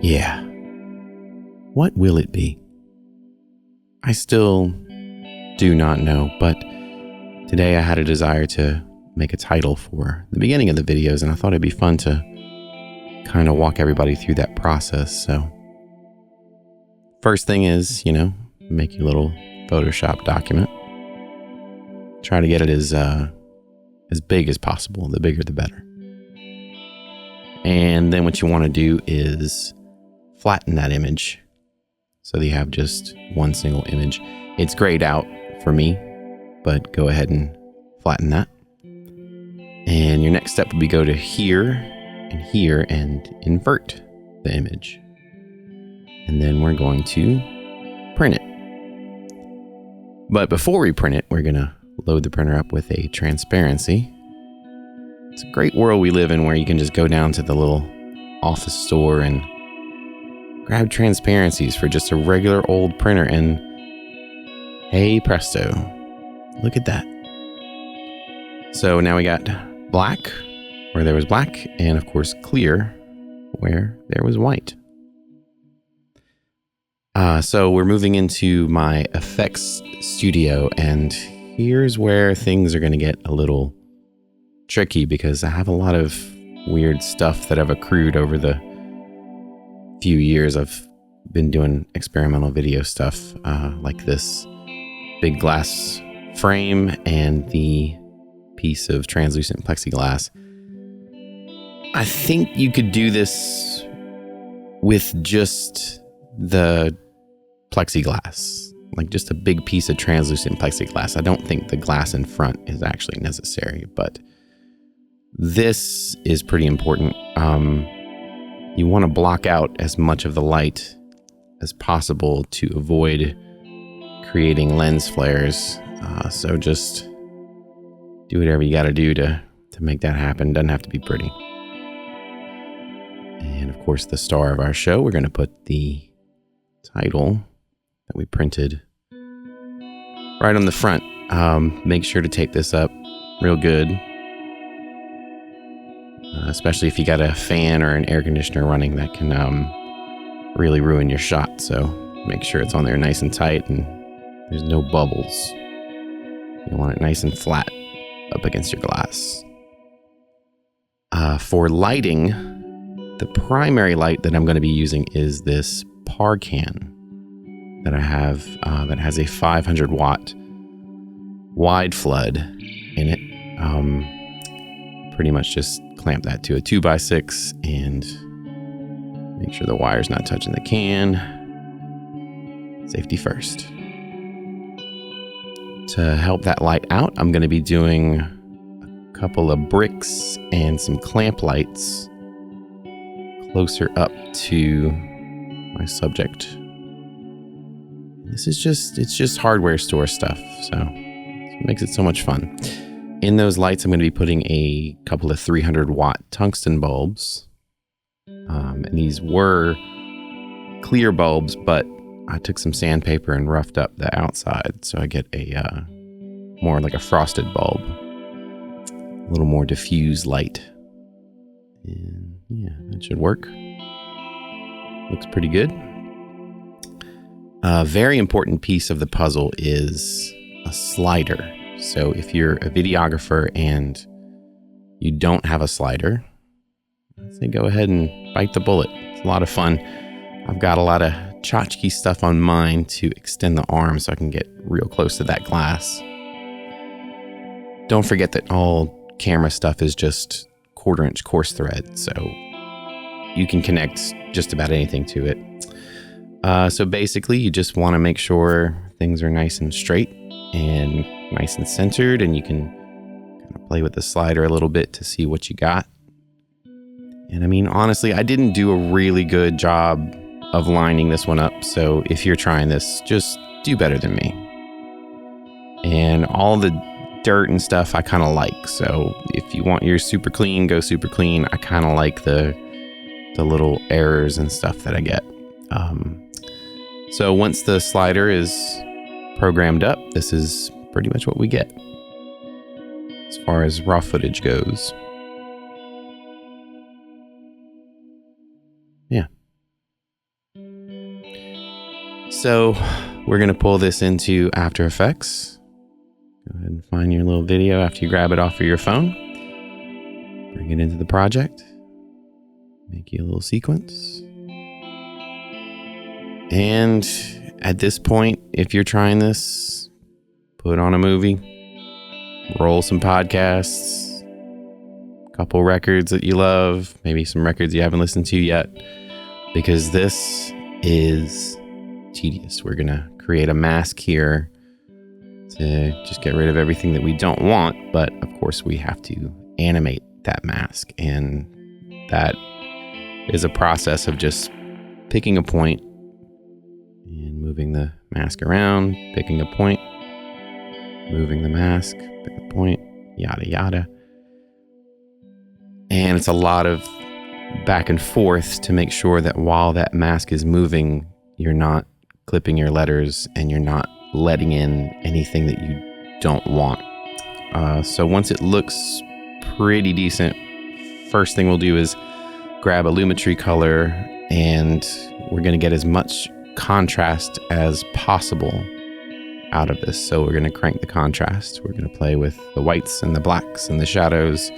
Yeah. What will it be? I still do not know, but today I had a desire to make a title for the beginning of the videos, and I thought it'd be fun to kind of walk everybody through that process. So first thing is, make your little Photoshop document. Try to get it as big as possible. The bigger, the better. And then what you want to do is flatten that image so that you have just one single image. It's grayed out for me, but go ahead and flatten that. And your next step would be go to here and invert the image. And then we're going to print it. But before we print it, we're going to load the printer up with a transparency. It's a great world we live in where you can just go down to the little office store and grab transparencies for just a regular old printer, and hey presto, look at that. So now we got black where there was black, and of course clear where there was white. So we're moving into my effects studio, and here's where things are going to get a little tricky because I have a lot of weird stuff that I've accrued over the few years I've been doing experimental video stuff, like this big glass frame and the piece of translucent plexiglass. I think you could do this with just the plexiglass, like just a big piece of translucent plexiglass. I don't think the glass in front is actually necessary, but this is pretty important. You want to block out as much of the light as possible to avoid creating lens flares. So just do whatever you got to do to make that happen. Doesn't have to be pretty. And of course, the star of our show, we're going to put the title that we printed right on the front. Make sure to tape this up real good. Especially if you got a fan or an air conditioner running, that can really ruin your shot. So make sure it's on there nice and tight and there's no bubbles. You want it nice and flat up against your glass. For lighting, the primary light that I'm going to be using is this PAR can that I have that has a 500 watt wide flood in it. Pretty much just clamp that to a 2x6 and make sure the wire's not touching the can. Safety first. To help that light out, I'm going to be doing a couple of bricks and some clamp lights closer up to my subject. It's just hardware store stuff, so it makes it so much fun. In those lights, I'm going to be putting a couple of 300 watt tungsten bulbs. And these were clear bulbs, but I took some sandpaper and roughed up the outside so I get a more like a frosted bulb. A little more diffuse light. And yeah, that should work. Looks pretty good. A very important piece of the puzzle is a slider. So if you're a videographer and you don't have a slider, I'd say go ahead and bite the bullet. It's a lot of fun. I've got a lot of tchotchke stuff on mine to extend the arm so I can get real close to that glass. Don't forget that all camera stuff is just 1/4 inch coarse thread, so you can connect just about anything to it. So basically you just want to make sure things are nice and straight and nice and centered, and you can kind of play with the slider a little bit to see what you got. And I mean, honestly, I didn't do a really good job of lining this one up, so if you're trying this, just do better than me. And all the dirt and stuff I kind of like, so if you want yours super clean, go super clean. I kind of like the little errors and stuff that I get. So once the slider is programmed up, this is pretty much what we get as far as raw footage goes. So we're going to pull this into After Effects. Go ahead and find your little video after you grab it off of your phone. Bring it into the project. Make you a little sequence. And at this point, if you're trying this, put on a movie, roll some podcasts, a couple records that you love, maybe some records you haven't listened to yet, because this is tedious. We're going to create a mask here to just get rid of everything that we don't want, but of course we have to animate that mask, and that is a process of just picking a point and moving the mask around, picking a point, moving the mask, pick a point, yada yada. And it's a lot of back and forth to make sure that while that mask is moving, you're not clipping your letters and you're not letting in anything that you don't want. So once it looks pretty decent, first thing we'll do is grab a Lumetri color, and we're going to get as much contrast as possible out of this. So we're going to crank the contrast. We're going to play with the whites and the blacks and the shadows,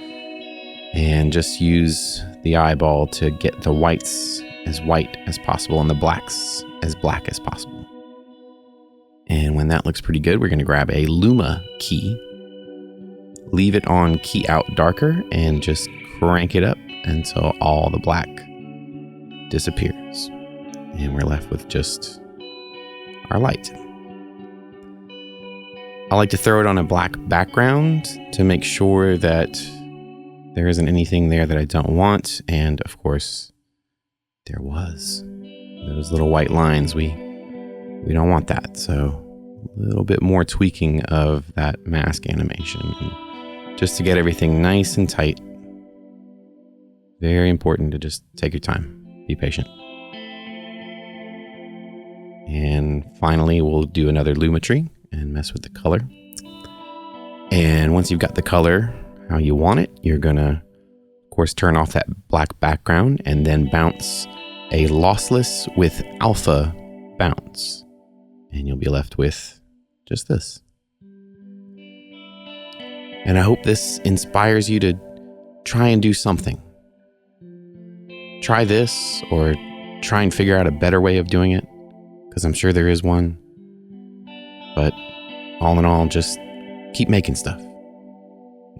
and just use the eyeball to get the whites as white as possible and the blacks as black as possible. And when that looks pretty good, we're going to grab a Luma key, leave it on key out darker, and just crank it up until all the black disappears. And we're left with just our light. I like to throw it on a black background to make sure that there isn't anything there that I don't want. And of course, there was those little white lines. We don't want that. So a little bit more tweaking of that mask animation, and just to get everything nice and tight. Very important to just take your time, be patient. And finally, we'll do another Lumetri and mess with the color. And once you've got the color how you want it, you're gonna, of course, turn off that black background and then bounce a lossless with alpha bounce. And you'll be left with just this. And I hope this inspires you to try and do something. Try this, or try and figure out a better way of doing it, because I'm sure there is one. But all in all, just keep making stuff.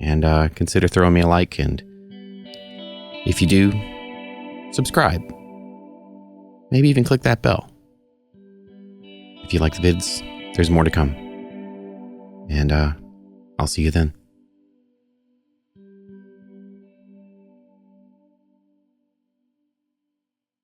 And consider throwing me a like, and if you do, subscribe. Maybe even click that bell. If you like the vids, there's more to come. And I'll see you then.